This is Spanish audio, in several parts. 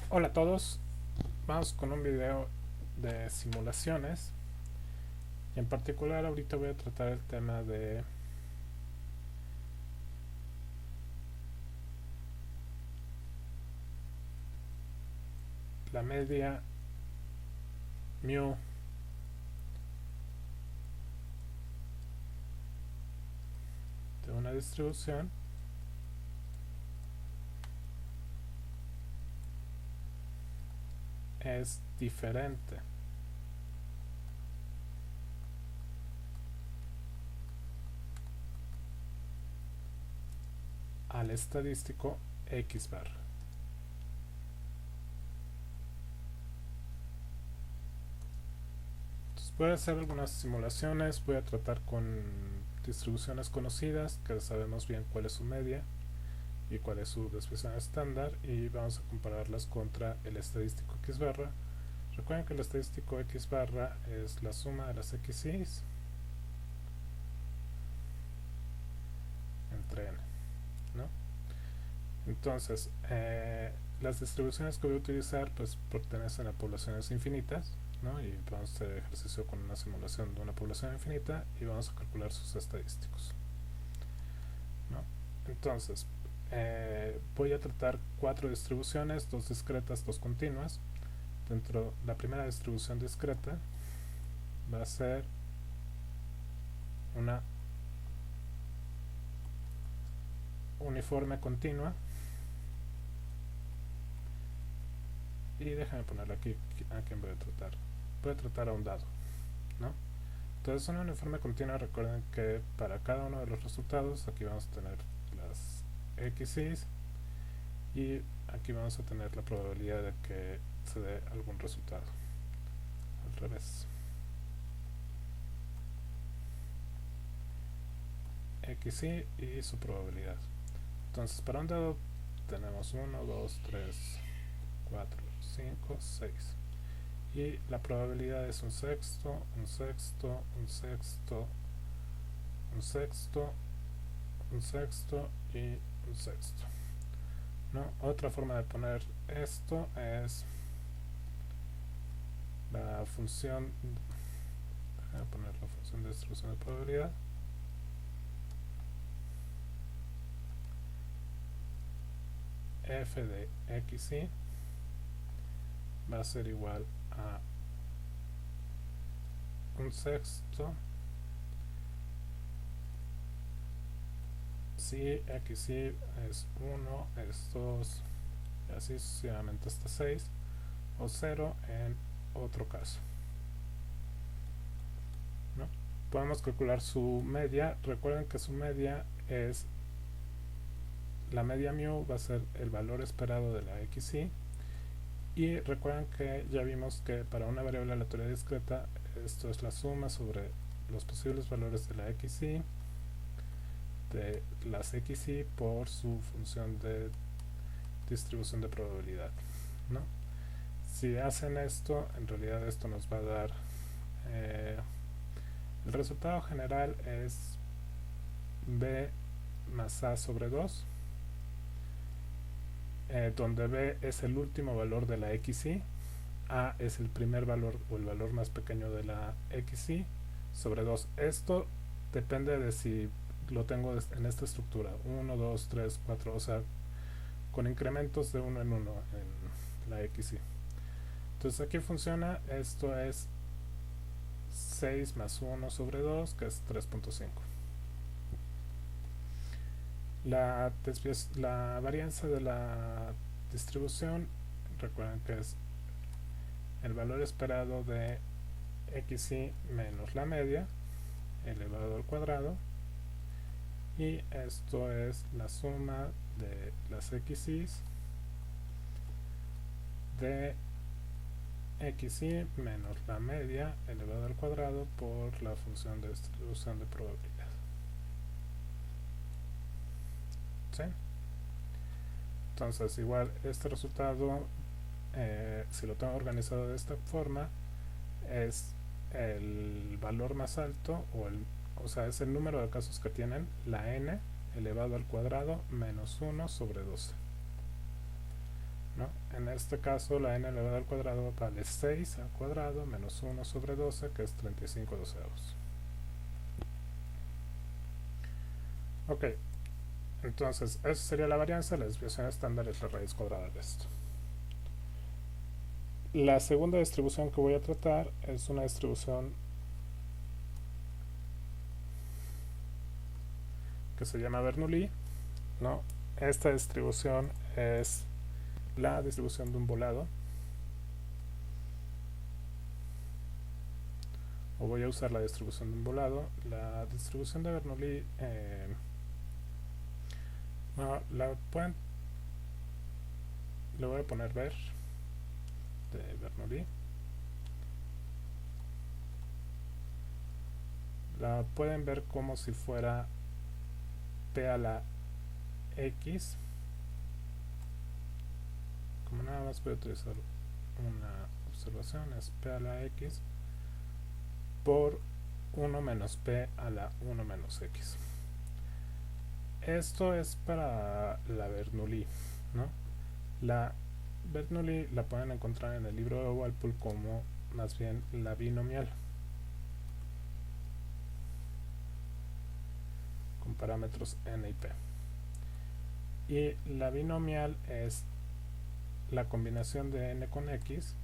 Hola a todos, vamos con un video de simulaciones y en particular ahorita voy a tratar el tema de la media mu de una distribución es diferente al estadístico X bar. Entonces voy a hacer algunas simulaciones, voy a tratar con distribuciones conocidas que sabemos bien cuál es su media y cuál es su desviación estándar, y vamos a compararlas contra el estadístico X barra. Recuerden que el estadístico X barra es la suma de las XY's entre n, ¿no? Entonces, las distribuciones que voy a utilizar pues pertenecen a poblaciones infinitas, ¿no? Y vamos a hacer ejercicio con una simulación de una población infinita y vamos a calcular sus estadísticos, ¿no? Entonces, voy a tratar cuatro distribuciones, dos discretas, dos continuas. Dentro de la primera distribución discreta va a ser una uniforme continua, y déjame ponerle aquí a quién voy a tratar. Voy a tratar a un dado, ¿no? Entonces, una uniforme continua, recuerden que para cada uno de los resultados aquí vamos a tener las XY's y aquí vamos a tener la probabilidad de que se dé algún resultado. Al revés. XY y su probabilidad. Entonces, para un dado tenemos 1, 2, 3, 4, 5, 6. Y la probabilidad es un sexto, un sexto, un sexto, un sexto, un sexto y un sexto, ¿no? Otra forma de poner esto es la función, voy a poner la función de distribución de probabilidad, f de xy va a ser igual a un sexto si xy es 1, es 2 y así sucesivamente hasta 6, o 0 en otro caso, ¿no? Podemos calcular su media. Recuerden que su media es la media mu, va a ser el valor esperado de la xy, y recuerden que ya vimos que para una variable aleatoria discreta esto es la suma sobre los posibles valores de la xy de las xy por su función de distribución de probabilidad, ¿no? Si hacen esto, en realidad esto nos va a dar el resultado general es b más a sobre 2, donde b es el último valor de la xy, a es el primer valor o el valor más pequeño de la xy sobre 2. Esto depende de si lo tengo en esta estructura 1, 2, 3, 4, o sea, con incrementos de 1 en 1 en la xy. Entonces aquí funciona, esto es 6 más 1 sobre 2, que es 3.5. La varianza de la distribución, recuerden que es el valor esperado de xy menos la media elevado al cuadrado, y esto es la suma de las xy's de xy menos la media elevado al cuadrado por la función de distribución de probabilidad, ¿sí? Entonces, igual este resultado, si lo tengo organizado de esta forma, es el valor más alto, o sea, es el número de casos que tienen la n elevado al cuadrado menos 1 sobre 12, ¿no? En este caso la n elevado al cuadrado vale 6 al cuadrado menos 1 sobre 12, que es 35 doceavos. Ok, entonces esa sería la varianza. La desviación estándar es la raíz cuadrada de esto. La segunda distribución que voy a tratar es una distribución que se llama Bernoulli, ¿no? Esta distribución es la distribución de un volado, o voy a usar la distribución de un volado. La distribución de Bernoulli no, le voy a poner ver de Bernoulli. La pueden ver como si fuera p a la x. Como nada más voy a utilizar una observación, es p a la x por 1 menos p a la 1 menos x. Esto es para la Bernoulli, ¿no? La Bernoulli la pueden encontrar en el libro de Walpole como más bien la binomial, con parámetros n y p. Y la binomial es la combinación de n con x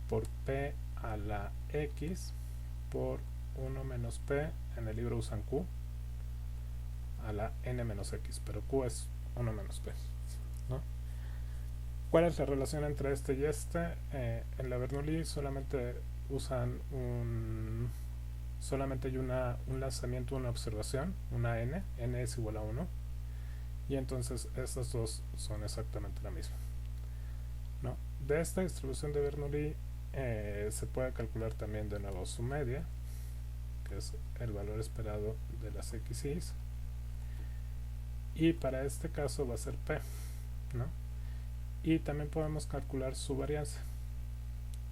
por p a la x por 1 menos p, en el libro usan q, a la n menos x, pero q es 1 menos p, ¿no? ¿Cuál es la relación entre este y este? En la Bernoulli solamente usan solamente hay un lanzamiento, una observación, una n es igual a 1, y entonces estas dos son exactamente la misma, ¿no? De esta distribución de Bernoulli se puede calcular también de nuevo su media, que es el valor esperado de las xy's, y para este caso va a ser p, ¿no? Y también podemos calcular su varianza,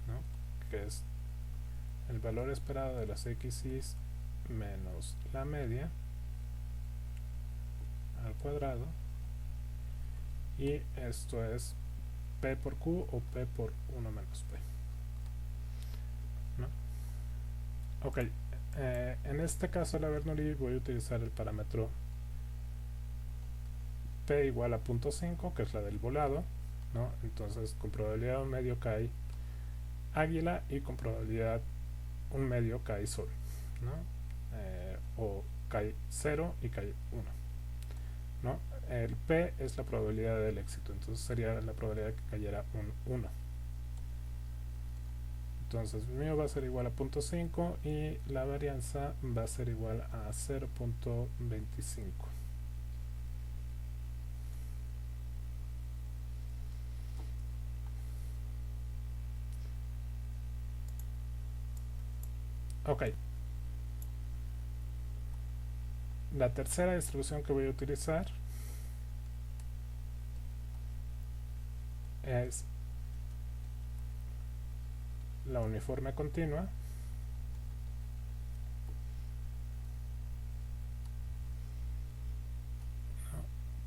¿no? Que es el valor esperado de las xy's menos la media al cuadrado, y esto es p por q o p por 1 menos p, ¿no? Ok, en este caso de la Bernoulli voy a utilizar el parámetro p igual a 0.5, que es la del volado, ¿no? Entonces con probabilidad un medio cae águila y con probabilidad un medio cae sol, ¿no? O cae 0 y cae 1, ¿no? El p es la probabilidad del éxito, entonces sería la probabilidad de que cayera un 1. Entonces mío va a ser igual a 0.5 y la varianza va a ser igual a 0.25. Ok. La tercera distribución que voy a utilizar es la uniforme continua,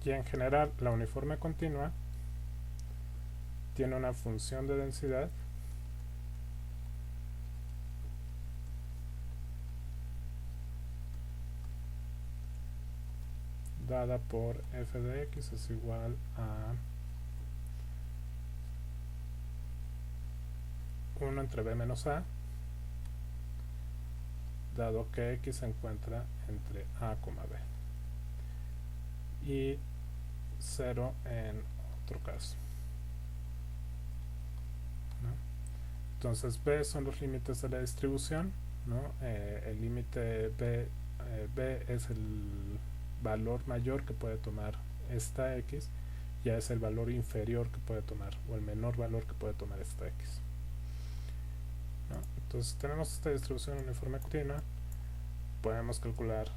y en general la uniforme continua tiene una función de densidad dada por f de x es igual a 1 entre b menos a, dado que x se encuentra entre a, b, y 0 en otro caso, ¿no? Entonces b son los límites de la distribución, ¿no? El límite b es el valor mayor que puede tomar esta x, ya es el valor inferior que puede tomar, o el menor valor que puede tomar esta x, ¿no? Entonces tenemos esta distribución uniforme continua, podemos calcular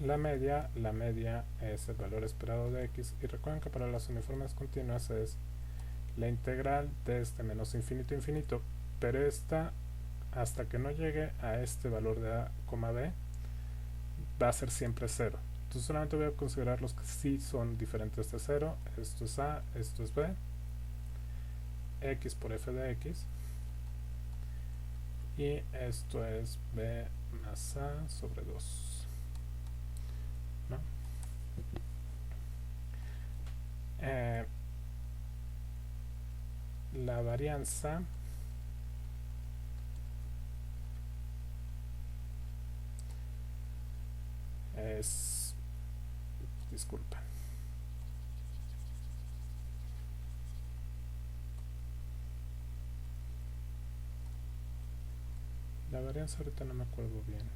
la media es el valor esperado de x, y recuerden que para las uniformes continuas es la integral desde menos infinito a infinito, pero esta hasta que no llegue a este valor de a, b va a ser siempre 0. Entonces solamente voy a considerar los que sí son diferentes de 0. Esto es A, esto es B, X por f de X, y esto es B más A sobre 2, ¿no? La varianza es, disculpa, la varianza ahorita no me acuerdo bien.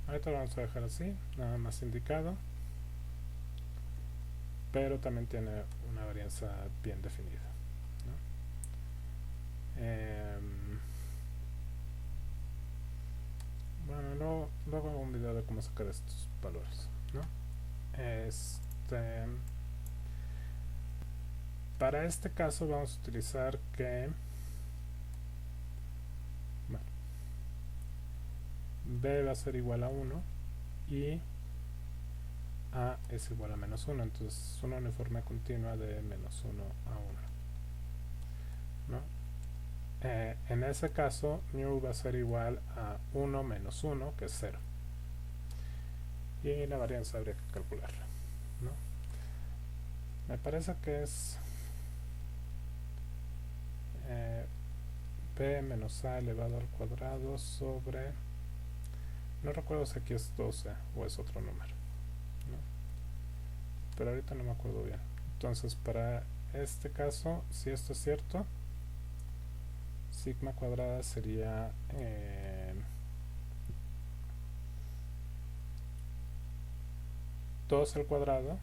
Ahorita lo vamos a dejar así, nada más indicado, pero también tiene una varianza bien definida, ¿no? Bueno, luego hago un video de cómo sacar estos valores, ¿no? Para este caso vamos a utilizar que, bueno, B va a ser igual a 1 y A es igual a menos 1, entonces es una uniforme continua de menos 1 a 1, ¿no? En ese caso, mu va a ser igual a 1 menos 1, que es 0. Y la varianza habría que calcularla, ¿no? Me parece que es b menos a elevado al cuadrado sobre... No recuerdo si aquí es 12 o es otro número, ¿no? Pero ahorita no me acuerdo bien. Entonces, para este caso, si esto es cierto, sigma cuadrada sería 2 al cuadrado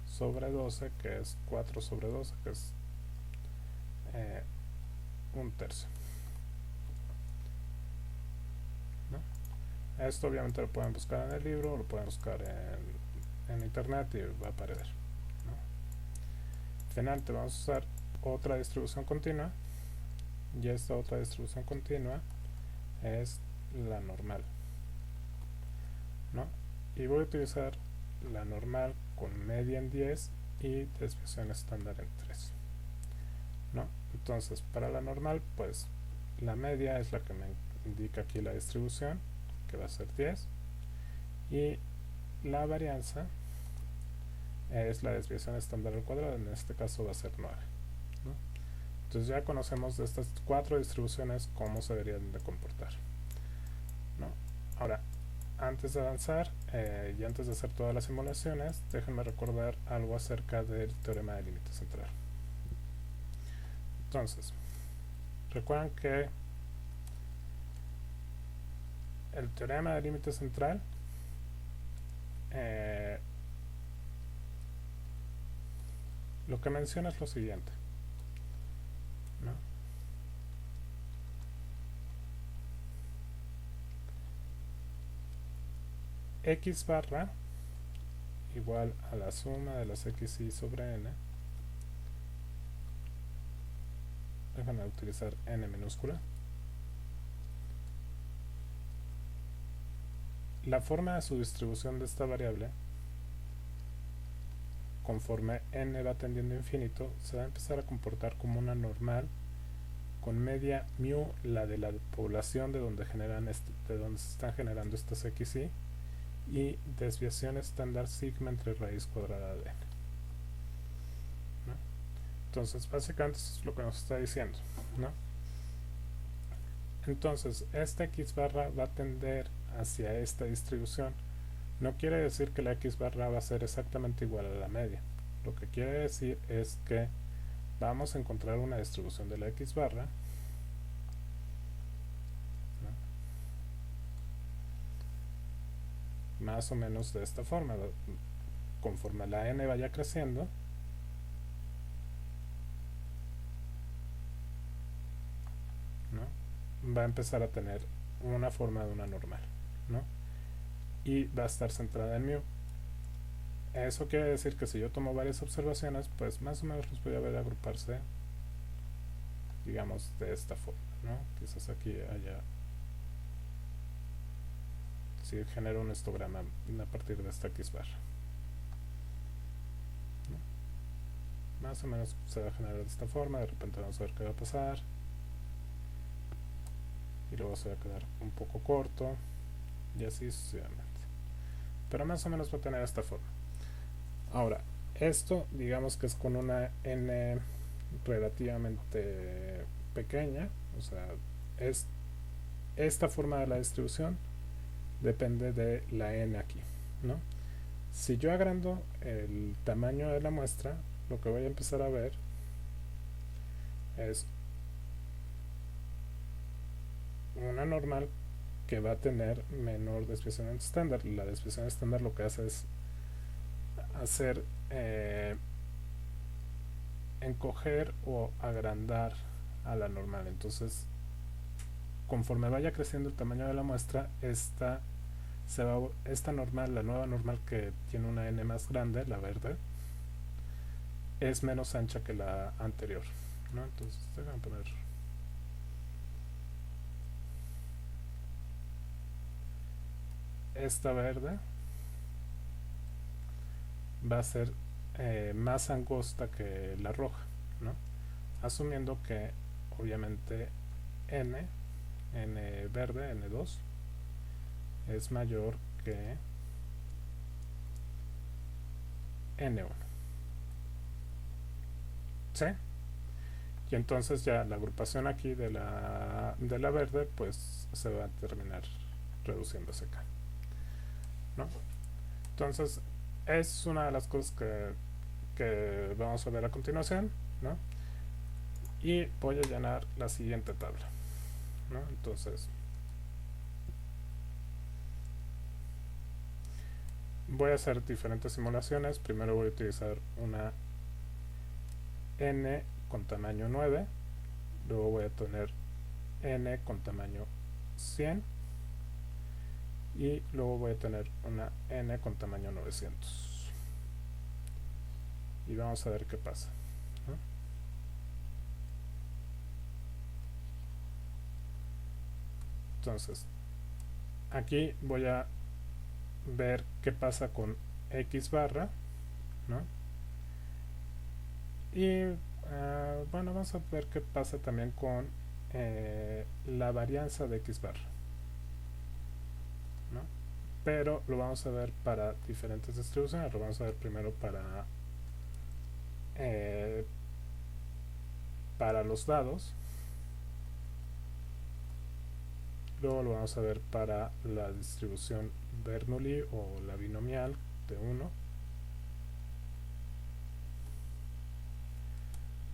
sobre 12, que es 4 sobre 12, que es un tercio, ¿no? Esto obviamente lo pueden buscar en el libro, lo pueden buscar en internet y va a aparecer, ¿no? Finalmente vamos a usar otra distribución continua, y esta otra distribución continua es la normal, ¿no? Y voy a utilizar la normal con media en 10 y desviación estándar en 3, ¿no? Entonces, para la normal, pues la media es la que me indica aquí la distribución, que va a ser 10, y la varianza es la desviación estándar al cuadrado, en este caso va a ser 9, ¿no? Entonces ya conocemos de estas 4 distribuciones cómo se deberían de comportar, ¿no? Ahora, antes de avanzar y antes de hacer todas las simulaciones, déjenme recordar algo acerca del teorema de límite central. Entonces, recuerdan que el teorema de límite central lo que menciona es lo siguiente, ¿no? X barra igual a la suma de las xy sobre n. Déjame utilizar n minúscula. La forma de su distribución de esta variable, conforme n va tendiendo a infinito, se va a empezar a comportar como una normal con media mu, la de la población de donde de donde se están generando estas xy, y desviación estándar sigma entre raíz cuadrada de n, ¿no? Entonces básicamente eso es lo que nos está diciendo, ¿no? Entonces esta x barra va a tender hacia esta distribución. No quiere decir que la x barra va a ser exactamente igual a la media. Lo que quiere decir es que vamos a encontrar una distribución de la x barra, ¿no? Más o menos de esta forma. Conforme la n vaya creciendo, ¿no?, va a empezar a tener una forma de una normal, ¿no? Y va a estar centrada en mu. Eso quiere decir que si yo tomo varias observaciones, pues más o menos los voy a ver agruparse digamos de esta forma, ¿no? Quizás aquí haya, si genero un histograma a partir de esta X barra, ¿no? Más o menos se va a generar de esta forma. De repente vamos a ver qué va a pasar y luego se va a quedar un poco corto y así sucesivamente, pero más o menos va a tener esta forma. Ahora, esto digamos que es con una n relativamente pequeña, o sea, es esta forma de la distribución depende de la n aquí, ¿no? Si yo agrando el tamaño de la muestra, lo que voy a empezar a ver es una normal que va a tener menor desviación estándar. La desviación estándar lo que hace es hacer encoger o agrandar a la normal. Entonces, conforme vaya creciendo el tamaño de la muestra, esta normal, la nueva normal que tiene una n más grande, la verde, es menos ancha que la anterior, ¿no? Entonces, déjame poner esta verde va a ser más angosta que la roja, ¿no? Asumiendo que obviamente n verde, n2, es mayor que n1, ¿sí? Y entonces ya la agrupación aquí de la verde pues se va a terminar reduciéndose acá, ¿no? Entonces es una de las cosas que vamos a ver a continuación, ¿no? Y voy a llenar la siguiente tabla, ¿no? Entonces voy a hacer diferentes simulaciones. Primero voy a utilizar una n con tamaño 9, luego voy a tener n con tamaño 100 y luego voy a tener una n con tamaño 900 y vamos a ver qué pasa, ¿no? Entonces aquí voy a ver qué pasa con X barra, ¿no? Y bueno, vamos a ver qué pasa también con la varianza de X barra, ¿no? Pero lo vamos a ver para diferentes distribuciones. Lo vamos a ver primero para los dados, luego lo vamos a ver para la distribución Bernoulli o la binomial de 1,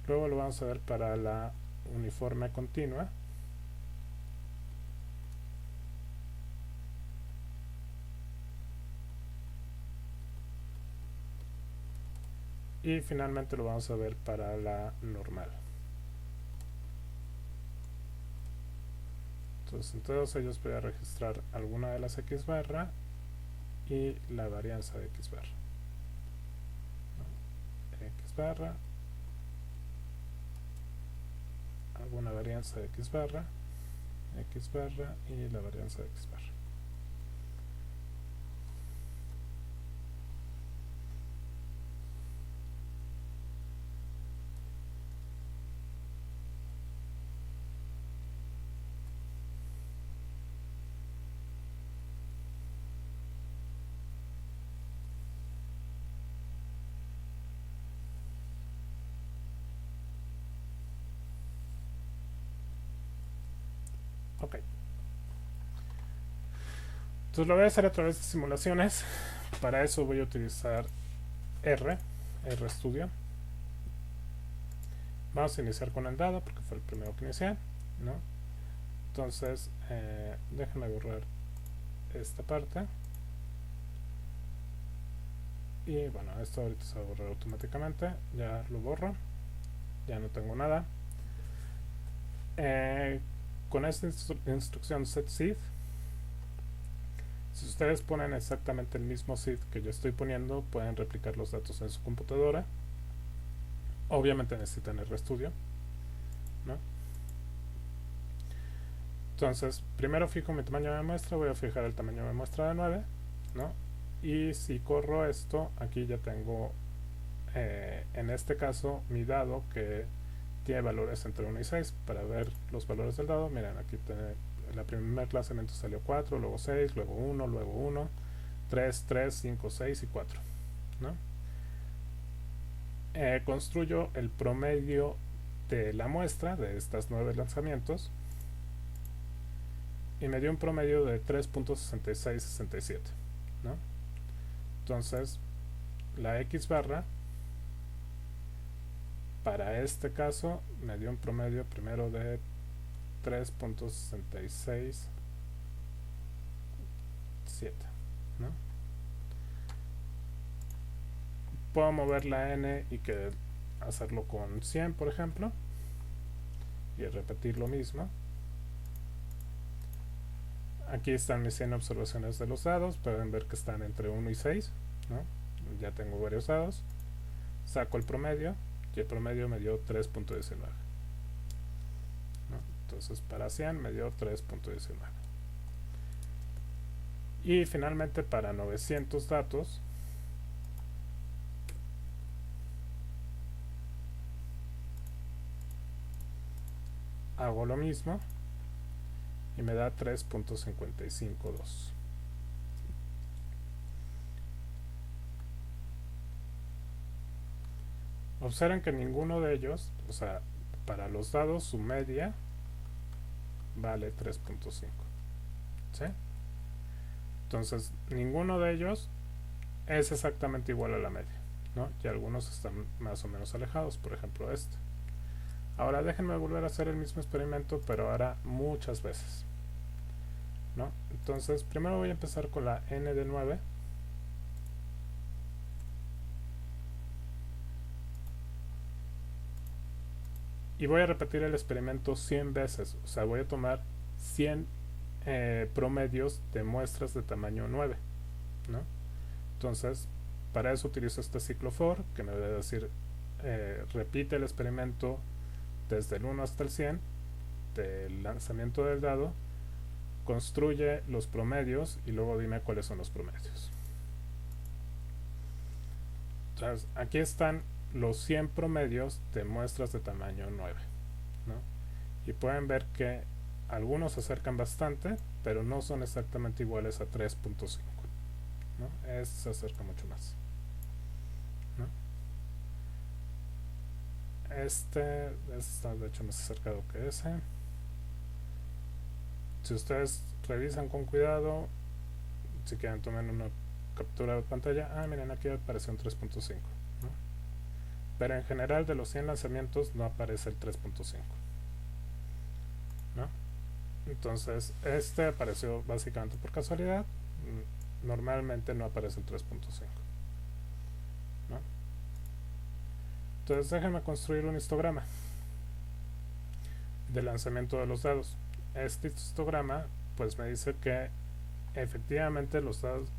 luego lo vamos a ver para la uniforme continua, y finalmente lo vamos a ver para la normal. Entonces en todos ellos voy a registrar alguna de las X barra y la varianza de X barra, ¿no? X barra, alguna varianza de X barra y la varianza de X barra. Ok. Entonces lo voy a hacer a través de simulaciones. Para eso voy a utilizar RStudio. Vamos a iniciar con el dado porque fue el primero que inicié, ¿no? Entonces déjenme borrar esta parte. Y bueno, esto ahorita se va a borrar automáticamente. Ya lo borro. Ya no tengo nada. Con esta instrucción setSeed, si ustedes ponen exactamente el mismo seed que yo estoy poniendo, pueden replicar los datos en su computadora. Obviamente necesitan RStudio, ¿no? Entonces, primero fijo mi tamaño de muestra, voy a fijar el tamaño de muestra de 9, ¿no? Y si corro esto, aquí ya tengo, en este caso, mi dado que tiene valores entre 1 y 6. Para ver los valores del dado, miren, aquí la primer lanzamiento salió 4, luego 6, luego 1, luego 1, 3, 3, 5, 6 y 4, ¿no? Construyo el promedio de la muestra de estas 9 lanzamientos y me dio un promedio de 3.6667, ¿no? Entonces la X barra para este caso me dio un promedio primero de 3.6667, ¿no? Puedo mover la n y hacerlo con 100, por ejemplo, y repetir lo mismo. Aquí están mis 100 observaciones de los dados, pueden ver que están entre 1 y 6, ¿no? Ya tengo varios dados, saco el promedio y el promedio me dio 3.19, ¿no? Entonces para 100 me dio 3.19. Y finalmente para 900 datos hago lo mismo y me da 3.552. Observen que ninguno de ellos, o sea, para los dados su media vale 3.5, ¿sí? Entonces ninguno de ellos es exactamente igual a la media, ¿no? Y algunos están más o menos alejados, por ejemplo este. Ahora déjenme volver a hacer el mismo experimento, pero ahora muchas veces, ¿no? Entonces primero voy a empezar con la n de 9. Y voy a repetir el experimento 100 veces, o sea, voy a tomar 100 promedios de muestras de tamaño 9, ¿no? Entonces, para eso utilizo este ciclo for, que me debe decir, repite el experimento desde el 1 hasta el 100 del lanzamiento del dado, construye los promedios y luego dime cuáles son los promedios. Entonces, aquí están los 100 promedios de muestras de tamaño 9, ¿no? Y pueden ver que algunos se acercan bastante, pero no son exactamente iguales a 3.5, ¿no? Este se acerca mucho más, ¿no? Este está de hecho más acercado que ese. Si ustedes revisan con cuidado, si quieren tomen una captura de pantalla, miren, aquí apareció un 3.5, ¿no? Pero en general de los 100 lanzamientos no aparece el 3.5, ¿no? Entonces este apareció básicamente por casualidad. Normalmente no aparece el 3.5, ¿no? Entonces déjenme construir un histograma de lanzamiento de los dados. Este histograma pues me dice que efectivamente los dados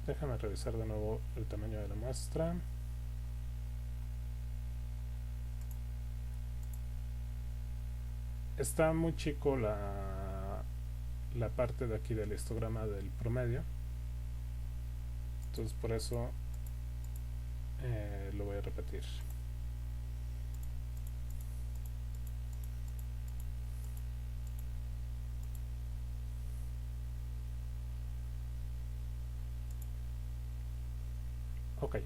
déjame revisar de nuevo el tamaño de la muestra. Está muy chico la parte de aquí del histograma del promedio, entonces por eso lo voy a repetir. Ok,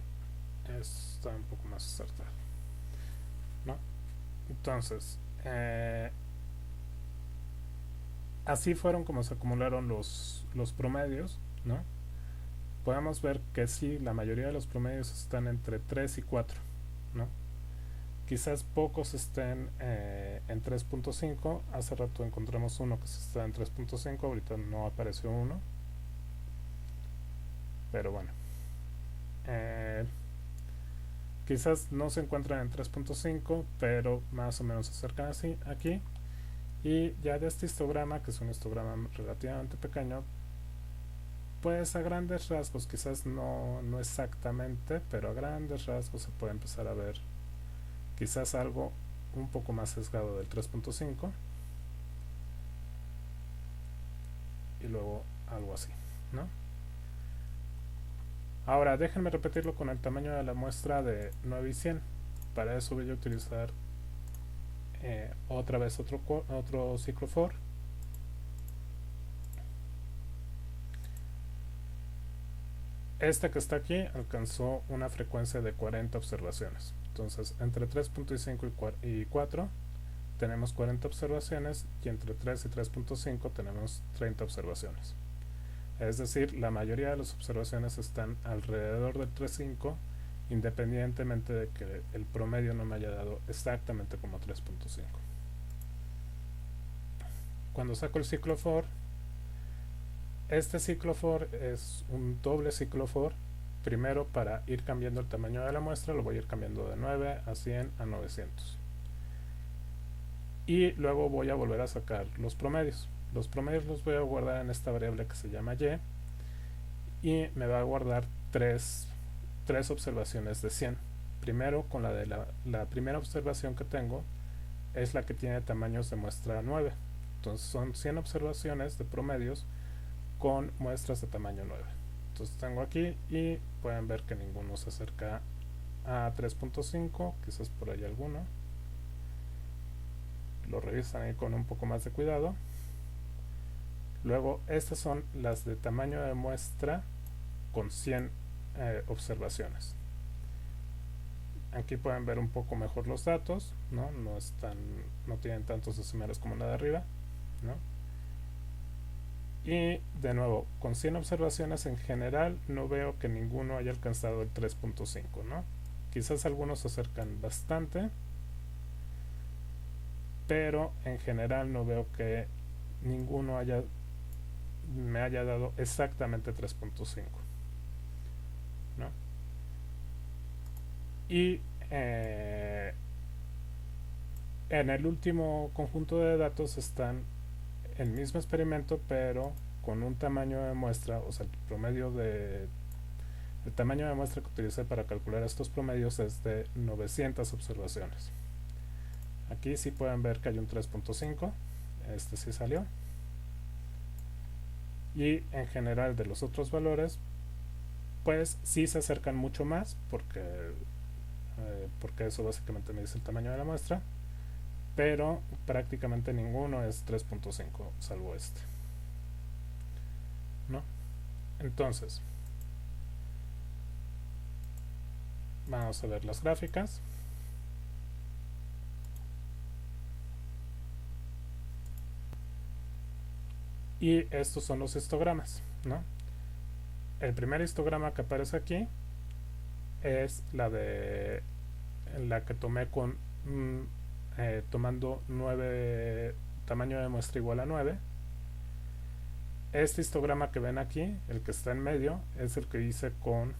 está un poco más acertado, ¿no? Entonces así fueron como se acumularon los promedios, ¿no? Podemos ver que sí, la mayoría de los promedios están entre 3 y 4, ¿no? Quizás pocos estén en 3.5. Hace rato encontramos uno que está en 3.5, ahorita no apareció uno, pero bueno, quizás no se encuentran en 3.5, pero más o menos se acercan así aquí. Y ya de este histograma, que es un histograma relativamente pequeño, pues a grandes rasgos, quizás no exactamente, pero a grandes rasgos se puede empezar a ver quizás algo un poco más sesgado del 3.5 y luego algo así, ¿no? Ahora déjenme repetirlo con el tamaño de la muestra de 9 y 100. Para eso voy a utilizar otra vez otro ciclo for. Este que está aquí alcanzó una frecuencia de 40 observaciones. Entonces entre 3.5 y 4 tenemos 40 observaciones y entre 3 y 3.5 tenemos 30 observaciones. Es decir, la mayoría de las observaciones están alrededor del 3.5, independientemente de que el promedio no me haya dado exactamente como 3.5. Cuando saco el ciclo for, este ciclo for es un doble ciclo for. Primero, para ir cambiando el tamaño de la muestra, lo voy a ir cambiando de 9 a 100 a 900. Y luego voy a volver a sacar los promedios. Los promedios los voy a guardar en esta variable que se llama y, y me va a guardar tres observaciones de 100. Primero, con la de la primera observación que tengo, es la que tiene tamaños de muestra 9. Entonces son 100 observaciones de promedios con muestras de tamaño 9. Entonces tengo aquí y pueden ver que ninguno se acerca a 3.5, quizás por ahí alguno. Lo revisan ahí con un poco más de cuidado. Luego estas son las de tamaño de muestra con 100 observaciones. Aquí pueden ver un poco mejor los datos, no tienen tantos decimales como la de arriba, ¿no? Y de nuevo, con 100 observaciones en general no veo que ninguno haya alcanzado el 3.5, ¿no? Quizás algunos se acercan bastante, pero en general no veo que ninguno me haya dado exactamente 3.5, ¿no? Y en el último conjunto de datos están el mismo experimento, pero con un tamaño de muestra, o sea, el tamaño de muestra que utilicé para calcular estos promedios es de 900 observaciones. Aquí sí pueden ver que hay un 3.5, este sí salió. Y en general de los otros valores, pues sí se acercan mucho más, porque eso básicamente me dice el tamaño de la muestra, pero prácticamente ninguno es 3.5 salvo este, ¿no? Entonces vamos a ver las gráficas. Y estos son los histogramas, ¿no? El primer histograma que aparece aquí es la que tomé con tomando 9, tamaño de muestra igual a 9. Este histograma que ven aquí, el que está en medio, es el que hice con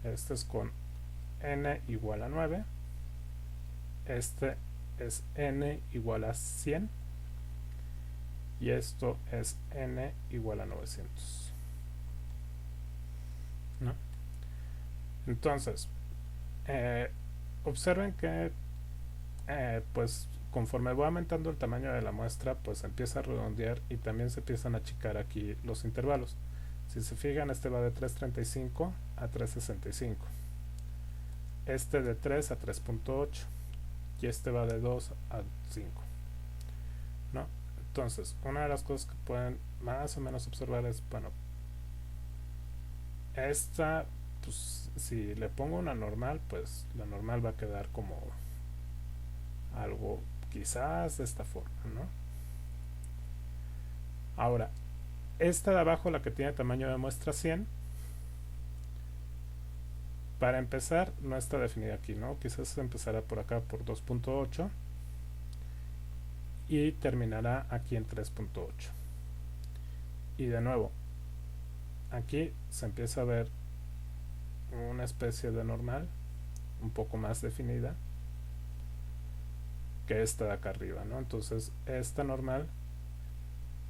este es con n igual a 9, este es n igual a 100 y esto es n igual a 900, ¿no? Entonces observen que pues conforme va aumentando el tamaño de la muestra, pues empieza a redondear y también se empiezan a achicar aquí los intervalos. Si se fijan, este va de 3.35 a 3.65, este de 3 a 3.8 y este va de 2 a 5, ¿no? Entonces, una de las cosas que pueden más o menos observar es, bueno, esta, pues si le pongo una normal, pues la normal va a quedar como algo quizás de esta forma, ¿no? Ahora, esta de abajo, la que tiene tamaño de muestra 100, para empezar no está definida aquí, ¿no? Quizás empezará por acá por 2.8 y terminará aquí en 3.8. Y de nuevo, aquí se empieza a ver una especie de normal un poco más definida que esta de acá arriba, ¿no? Entonces esta normal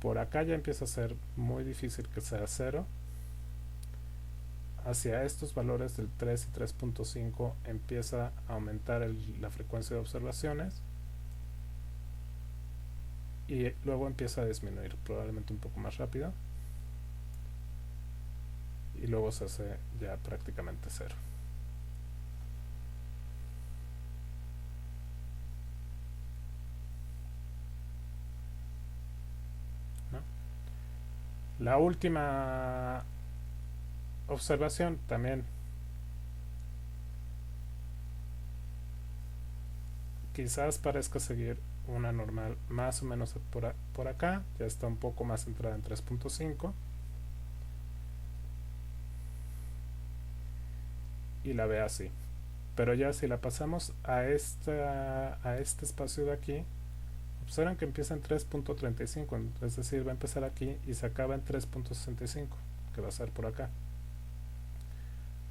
por acá ya empieza a ser muy difícil que sea 0. hacia estos valores del 3 y 3.5 empieza a aumentar la frecuencia de observaciones y luego empieza a disminuir, probablemente un poco más rápido, y luego se hace ya prácticamente cero. ¿No? La última observación también quizás parezca seguir una normal más o menos por acá, ya está un poco más centrada en 3.5 y la ve así, pero ya si la pasamos a este espacio de aquí, observen que empieza en 3.35, es decir, va a empezar aquí y se acaba en 3.65, que va a ser por acá.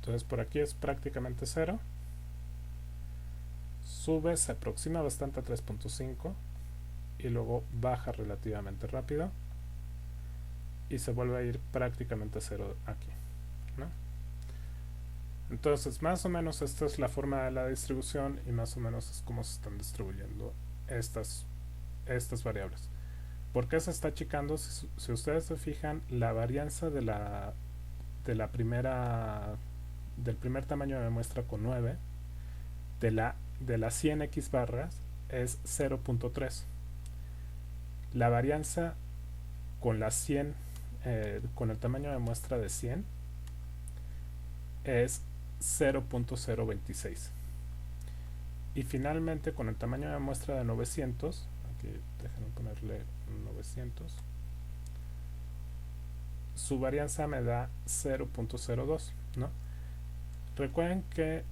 Entonces por aquí es prácticamente cero, sube, se aproxima bastante a 3.5 y luego baja relativamente rápido y se vuelve a ir prácticamente a cero aquí, ¿no? Entonces más o menos esta es la forma de la distribución y más o menos es como se están distribuyendo estas variables. ¿Por qué se está achicando? Si ustedes se fijan, la varianza del primer tamaño de muestra con 9 de las 100x barras es 0.3. La varianza con las 100 con el tamaño de muestra de 100 es 0.026. Y finalmente con el tamaño de muestra de 900, aquí déjenme ponerle 900, su varianza me da 0.02, ¿no? Recuerden que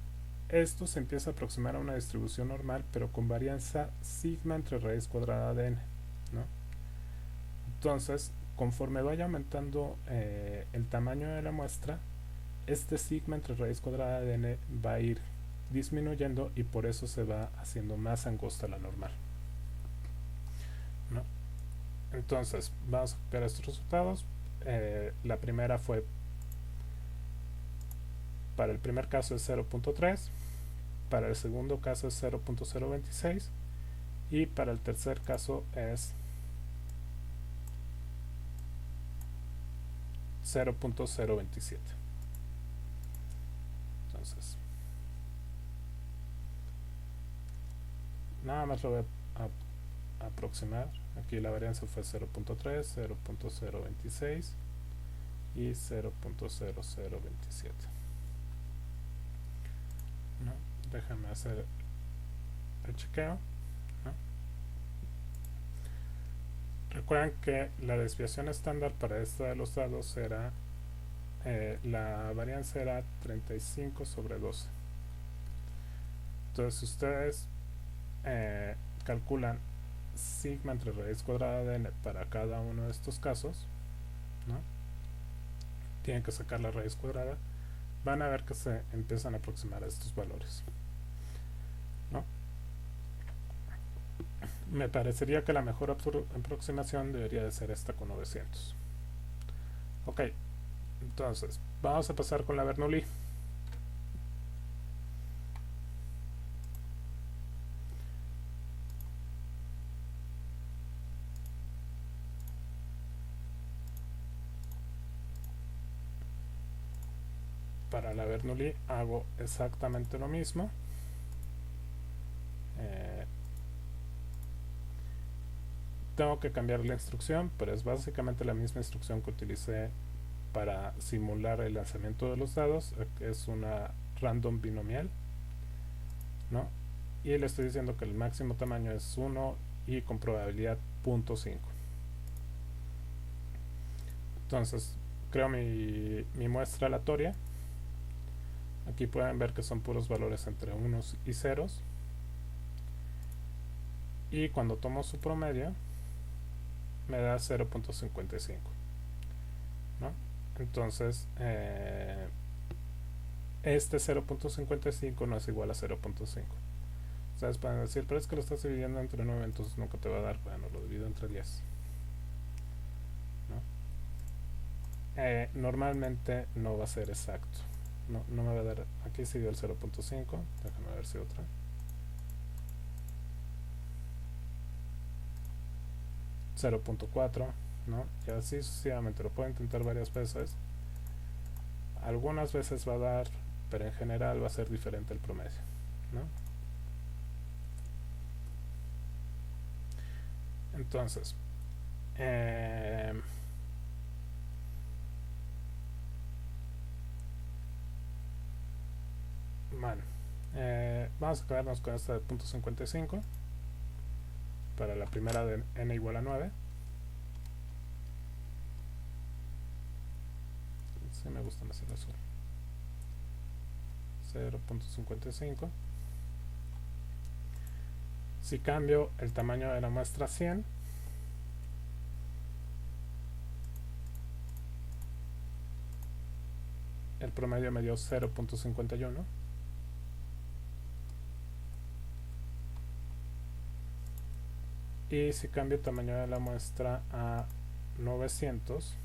esto se empieza a aproximar a una distribución normal, pero con varianza sigma entre raíz cuadrada de n, ¿no? Entonces, conforme vaya aumentando el tamaño de la muestra, este sigma entre raíz cuadrada de n va a ir disminuyendo y por eso se va haciendo más angosta la normal, ¿no? Entonces, vamos a copiar estos resultados. La primera fue, para el primer caso es 0.3, para el segundo caso es 0.026 y para el tercer caso es 0.027. Entonces, nada más lo voy a aproximar. Aquí la varianza fue 0.3, 0.026 y 0.0027. ¿No? Déjame hacer el chequeo, ¿no? Recuerden que la desviación estándar para esta de los dados era la varianza era 35 sobre 12. Entonces si ustedes calculan sigma entre raíz cuadrada de n para cada uno de estos casos, ¿no? Tienen que sacar la raíz cuadrada, van a ver que se empiezan a aproximar a estos valores, ¿no? Me parecería que la mejor aproximación debería de ser esta con 900. Ok, entonces vamos a pasar con la Bernoulli. Para la Bernoulli hago exactamente lo mismo. Tengo que cambiar la instrucción, pero es básicamente la misma instrucción que utilicé para simular el lanzamiento de los dados. Es una random binomial, ¿no? Y le estoy diciendo que el máximo tamaño es 1 y con probabilidad 0.5. Entonces creo mi muestra aleatoria. Aquí pueden ver que son puros valores entre unos y ceros, y cuando tomo su promedio me da 0.55, ¿no? Entonces este 0.55 no es igual a 0.5. Ustedes pueden decir, pero es que lo estás dividiendo entre 9, entonces nunca te va a dar. Bueno, lo divido entre 10, ¿no? Normalmente no va a ser exacto. no me va a dar, aquí sí dio el 0.5, déjame ver si otra. 0.4, ¿no? Y así sucesivamente, lo puedo intentar varias veces. Algunas veces va a dar, pero en general va a ser diferente el promedio, ¿no? Entonces, bueno, vamos a quedarnos con esta de 0.55 para la primera de n igual a 9. Sí me gusta más el azul. 0.55. Si cambio el tamaño de la muestra a 100, el promedio me dio 0.51. Y si cambio el tamaño de la muestra a 900,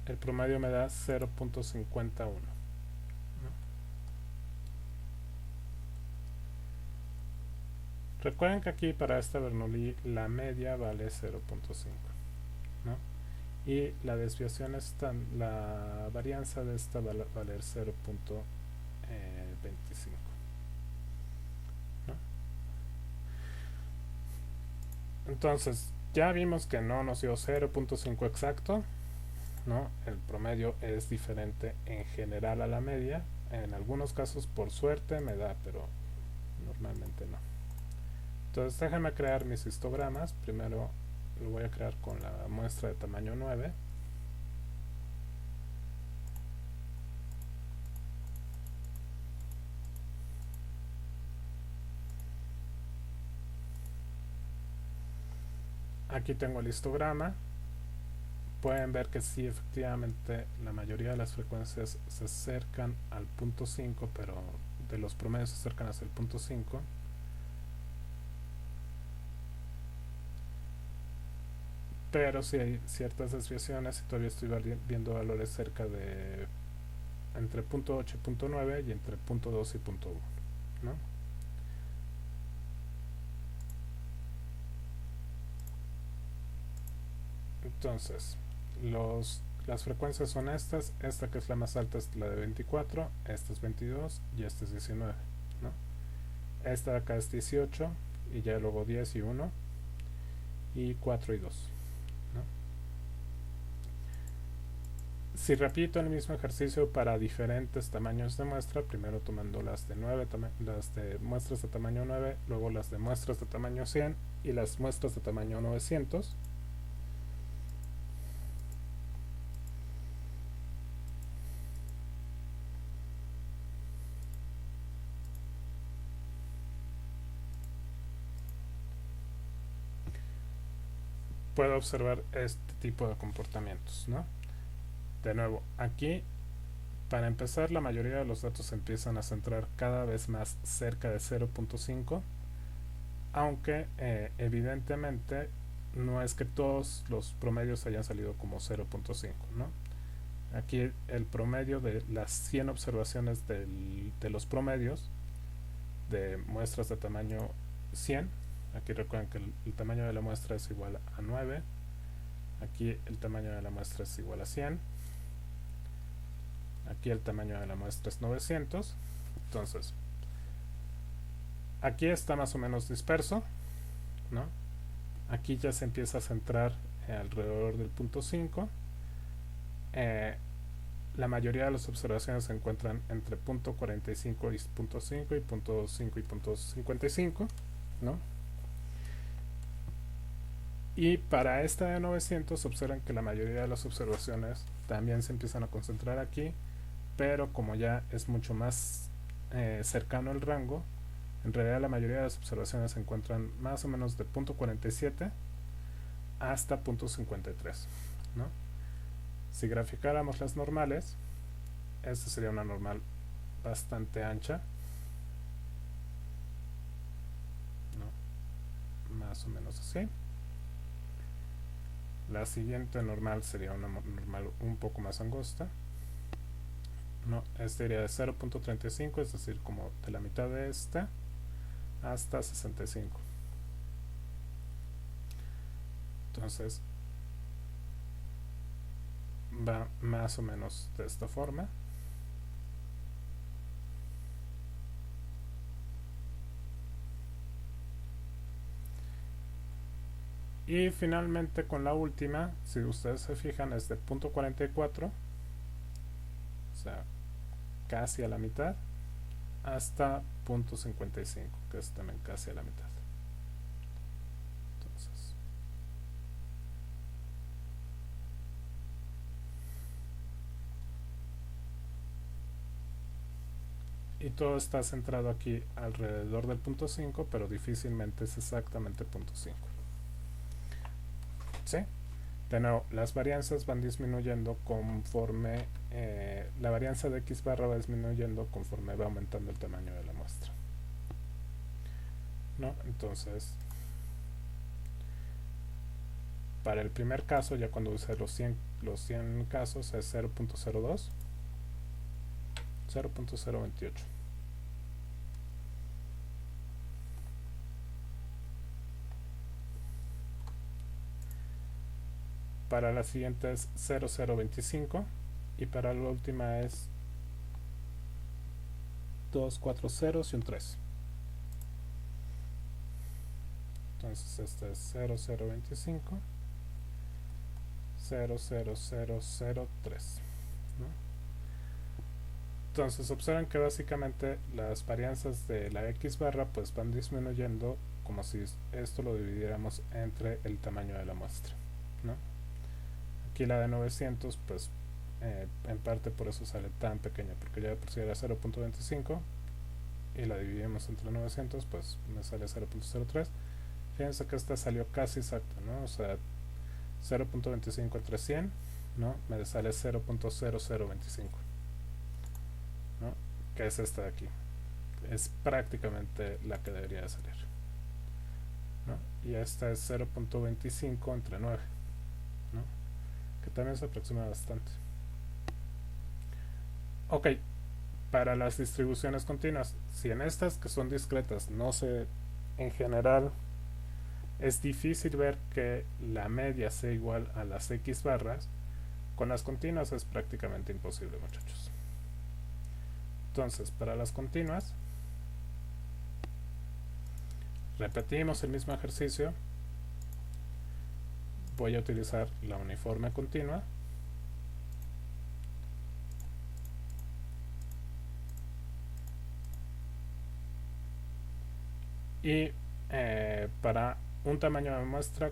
el promedio me da 0.51. Recuerden que aquí para esta Bernoulli la media vale 0.5, ¿no? Y la desviación la varianza de esta va a valer 0.25, ¿no? Entonces ya vimos que no nos dio 0.5 exacto, ¿no? El promedio es diferente en general a la media. En algunos casos por suerte me da, pero normalmente no. Entonces déjenme crear mis histogramas. Primero lo voy a crear con la muestra de tamaño 9. Aquí tengo el histograma. Pueden ver que sí, efectivamente la mayoría de las frecuencias se acercan al punto 5, pero de los promedios se acercan hacia el punto 5. Pero sí hay ciertas desviaciones y todavía estoy viendo valores cerca de entre punto 8 y punto 9 y entre punto 2 y punto 1, ¿no? Entonces, las frecuencias son estas. Esta que es la más alta es la de 24, esta es 22 y esta es 19, ¿no? Esta de acá es 18 y ya luego 10 y 1 y 4 y 2, ¿no? Si repito el mismo ejercicio para diferentes tamaños de muestra, primero tomando las de muestras de tamaño 9, luego las de muestras de tamaño 100 y las muestras de tamaño 900, puedo observar este tipo de comportamientos, ¿no? De nuevo, aquí para empezar la mayoría de los datos se empiezan a centrar cada vez más cerca de 0.5, aunque evidentemente no es que todos los promedios hayan salido como 0.5, ¿no? Aquí el promedio de las 100 observaciones de los promedios de muestras de tamaño 100, aquí recuerden que el tamaño de la muestra es igual a 9, aquí el tamaño de la muestra es igual a 100, aquí el tamaño de la muestra es 900. Entonces aquí está más o menos disperso, ¿no? Aquí ya se empieza a centrar alrededor del punto 5. La mayoría de las observaciones se encuentran entre punto 45 y punto 5 y punto 5 y punto 55, ¿no? Y para esta de 900 observan que la mayoría de las observaciones también se empiezan a concentrar aquí, pero como ya es mucho más cercano el rango, en realidad la mayoría de las observaciones se encuentran más o menos de punto 47 hasta punto 53, ¿no? Si graficáramos las normales, esta sería una normal bastante ancha, ¿no? Más o menos así. La siguiente normal sería una normal un poco más angosta. No, este iría de 0.35, es decir, como de la mitad de esta hasta 65. Entonces va más o menos de esta forma. Y finalmente con la última, si ustedes se fijan, es de 0.44, o sea, casi a la mitad, hasta 0.55, que es también casi a la mitad. Entonces, y todo está centrado aquí alrededor del 0.5, pero difícilmente es exactamente 0.5. ¿Sí? De nuevo, las varianzas van disminuyendo conforme la varianza de x barra va disminuyendo conforme va aumentando el tamaño de la muestra, ¿no? Entonces, para el primer caso, ya cuando use los 100 casos, es 0.02, 0.028. Para la siguiente es 0.025 y para la última es 2, 4 ceros y un 3. Entonces este es 0.025, 0.0003, ¿no? Entonces observen que básicamente las varianzas de la x barra pues van disminuyendo como si esto lo dividiéramos entre el tamaño de la muestra, ¿no? Aquí la de 900 pues en parte por eso sale tan pequeña, porque ya de por sí era 0.25 y la dividimos entre 900, pues me sale 0.03. Fíjense que esta salió casi exacta, ¿no? O sea, 0.25 entre 100, ¿no? Me sale 0.0025, ¿no? Que es esta de aquí. Es prácticamente la que debería de salir, ¿no? Y esta es 0.25 entre 9, ¿no? Que también se aproxima bastante. Ok, para las distribuciones continuas, si en estas que son discretas no se, en general, es difícil ver que la media sea igual a las x barras, con las continuas es prácticamente imposible, muchachos. Entonces, para las continuas, repetimos el mismo ejercicio. Voy a utilizar la uniforme continua. Y para un tamaño de muestra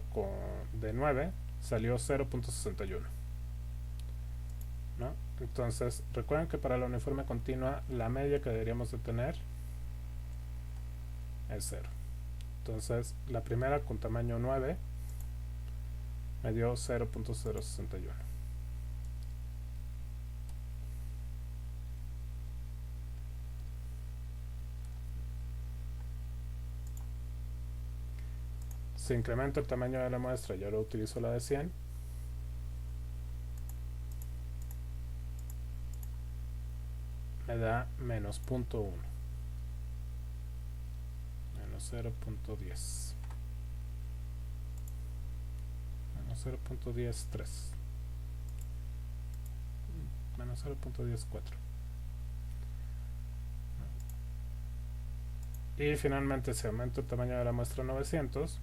de 9 salió 0.61, ¿no? Entonces recuerden que para la uniforme continua la media que deberíamos de tener es 0. Entonces la primera con tamaño 9 me dio 0.061. Si incremento el tamaño de la muestra y ahora utilizo la de 100, me da menos 0.1, menos 0.10, menos 0.103, menos 0.104. Y finalmente, si aumento el tamaño de la muestra a 900,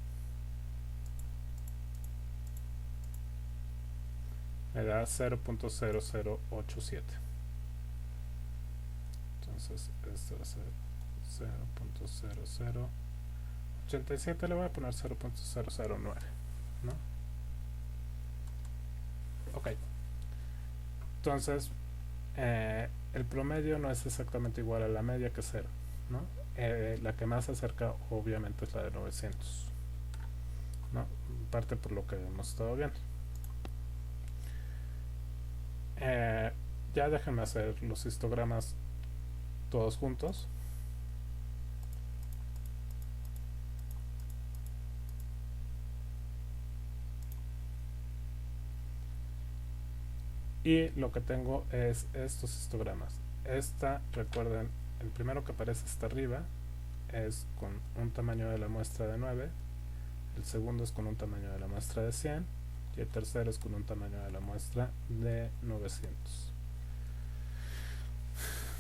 me da 0.0087. Entonces esto va a ser 0.0087, le voy a poner 0.009, ¿no? Ok, entonces el promedio no es exactamente igual a la media, que es 0, ¿no? La que más se acerca obviamente es la de 900, ¿no? Parte por lo que hemos estado viendo. Ya déjenme hacer los histogramas todos juntos. y lo que tengo es estos histogramas. Recuerden, el primero que aparece hasta arriba es con un tamaño de la muestra de 9, el segundo es con un tamaño de la muestra de 100 y el tercero es con un tamaño de la muestra de 900.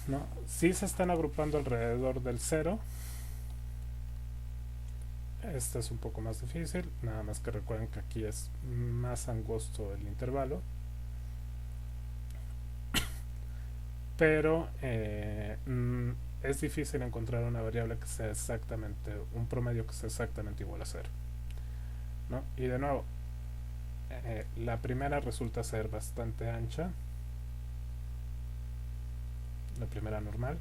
¿No? Si se están agrupando alrededor del 0, este es un poco más difícil, nada más que recuerden que aquí es más angosto el intervalo, pero es difícil encontrar una variable que sea exactamente, un promedio que sea exactamente igual a 0, ¿no? Y de nuevo, la primera resulta ser bastante ancha, la primera normal.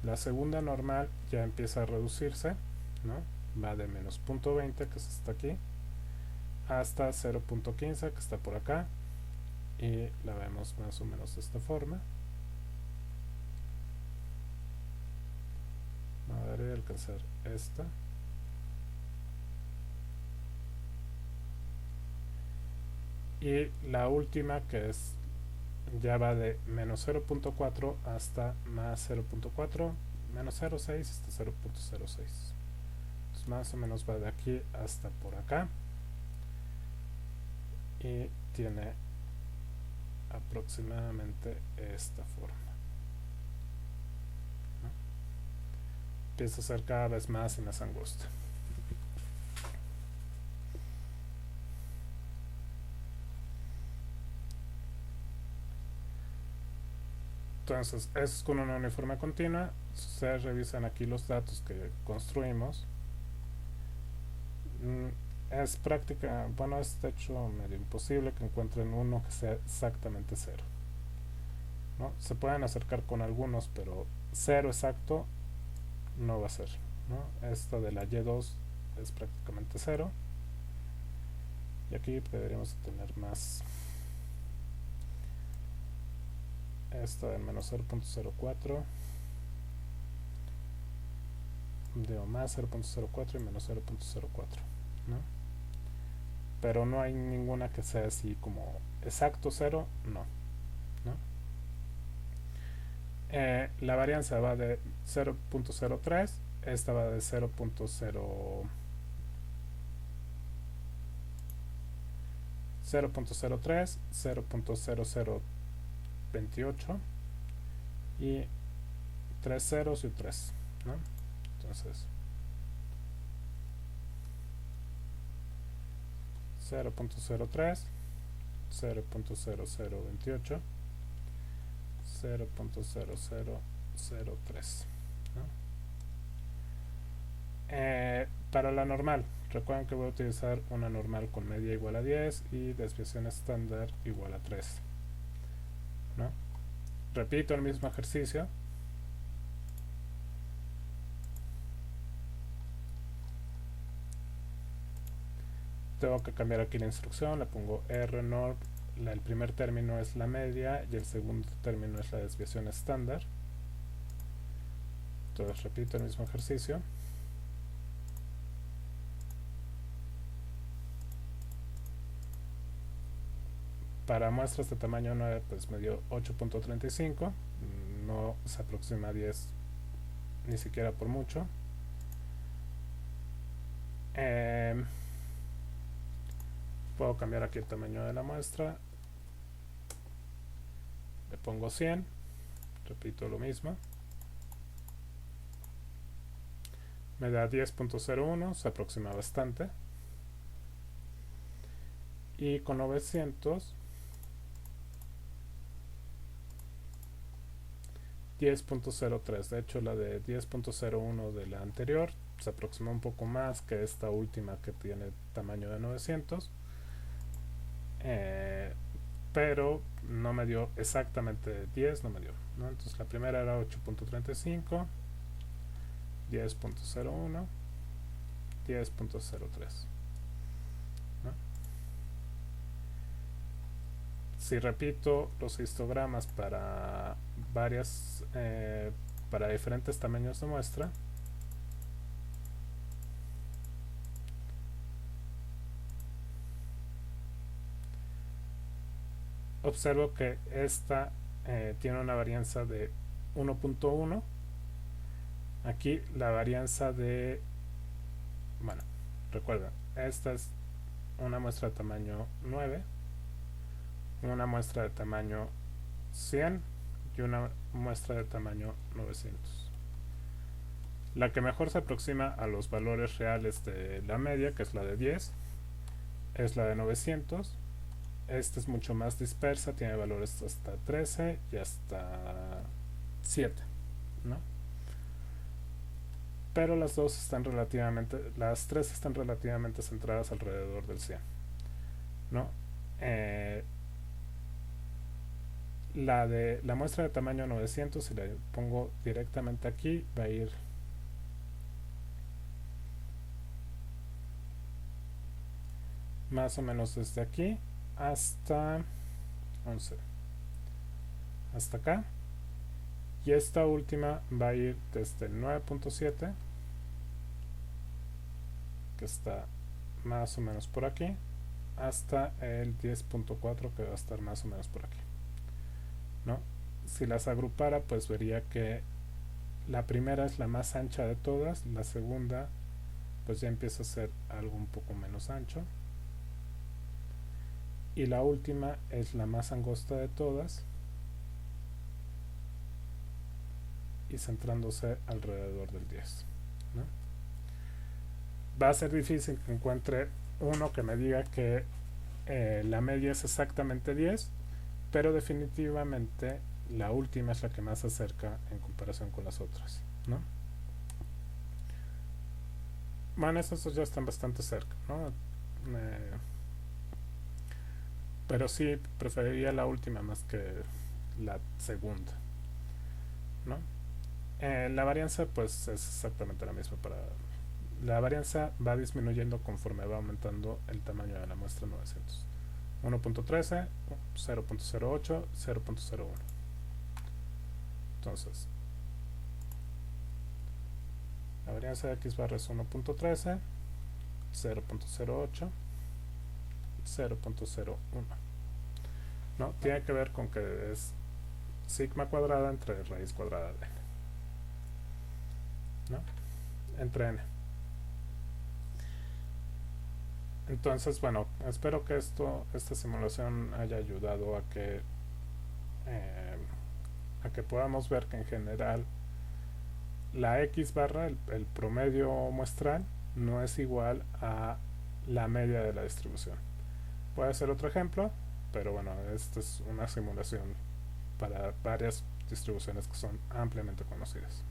La segunda normal ya empieza a reducirse, ¿no? Va de menos 0.20, que es hasta aquí, hasta 0.15, que está por acá, y la vemos más o menos de esta forma. A ver, alcanzar esta. Y la última, que es ya va de menos 0.4 hasta más 0.4, menos 0.6 hasta 0.06. Entonces más o menos va de aquí hasta por acá y tiene aproximadamente esta forma, ¿no? Empieza a ser cada vez más y más angosta. Entonces, eso es con una uniforme continua. Si ustedes revisan aquí los datos que construimos, es práctica, bueno, es de hecho medio imposible que encuentren uno que sea exactamente 0, ¿no? Se pueden acercar con algunos, pero 0 exacto no va a ser, ¿no? Esta de la Y2 es prácticamente 0, y aquí deberíamos tener más. Esta de menos 0.04, de más 0.04 y menos 0.04, ¿no? Pero no hay ninguna que sea así como exacto 0, no, ¿no? La varianza va de 0.03, esta va de 0.0, 0.03, 0.0028 y 3 ceros y 3, ¿no? Entonces 0.03, 0.0028, 0.0003, ¿no? Para la normal, recuerden que voy a utilizar una normal con media igual a 10 y desviación estándar igual a 3, ¿no? Repito el mismo ejercicio. Tengo que cambiar aquí la instrucción, le pongo rnorm, el primer término es la media y el segundo término es la desviación estándar. Entonces repito el mismo ejercicio. Para muestras de tamaño 9 pues me dio 8.35, no se aproxima a 10 ni siquiera por mucho. Puedo cambiar aquí el tamaño de la muestra, le pongo 100, repito lo mismo, me da 10.01, se aproxima bastante, y con 900 10.03, de hecho la de 10.01 de la anterior se aproxima un poco más que esta última que tiene tamaño de 900, pero no me dio exactamente 10, no me dio, ¿no? Entonces la primera era 8.35, 10.01, 10.03, ¿no? Si repito los histogramas para varias para diferentes tamaños de muestra, observo que esta tiene una varianza de 1.1. Aquí la varianza de, bueno, recuerden, esta es una muestra de tamaño 9, una muestra de tamaño 100 y una muestra de tamaño 900. La que mejor se aproxima a los valores reales de la media, que es la de 10, es la de 900. Esta es mucho más dispersa, tiene valores hasta 13 y hasta 7, ¿no? Pero las tres están relativamente centradas alrededor del 100, ¿no? La muestra de tamaño 900, si la pongo directamente aquí, va a ir más o menos desde aquí hasta 11, hasta acá. Y esta última va a ir desde el 9.7, que está más o menos por aquí, hasta el 10.4, que va a estar más o menos por aquí, ¿no? Si las agrupara, pues vería que la primera es la más ancha de todas, la segunda pues ya empieza a ser algo un poco menos ancho, y la última es la más angosta de todas y centrándose alrededor del 10, ¿no? Va a ser difícil que encuentre uno que me diga que la media es exactamente 10, pero definitivamente la última es la que más se acerca en comparación con las otras, ¿no? Bueno, estos ya están bastante cerca, ¿no? Pero sí preferiría la última más que la segunda, ¿no? La varianza pues es exactamente la misma. La varianza va disminuyendo conforme va aumentando el tamaño de la muestra 900. 1.13, 0.08, 0.01. Entonces, la varianza de x barra es 1.13, 0.08, 0.01, ¿no? Tiene que ver con que es sigma cuadrada entre raíz cuadrada de n, ¿no? Entre n. Entonces, bueno, espero que esta simulación haya ayudado a que podamos ver que en general la x barra, el promedio muestral, no es igual a la media de la distribución. Puede ser otro ejemplo, pero bueno, esta es una simulación para varias distribuciones que son ampliamente conocidas.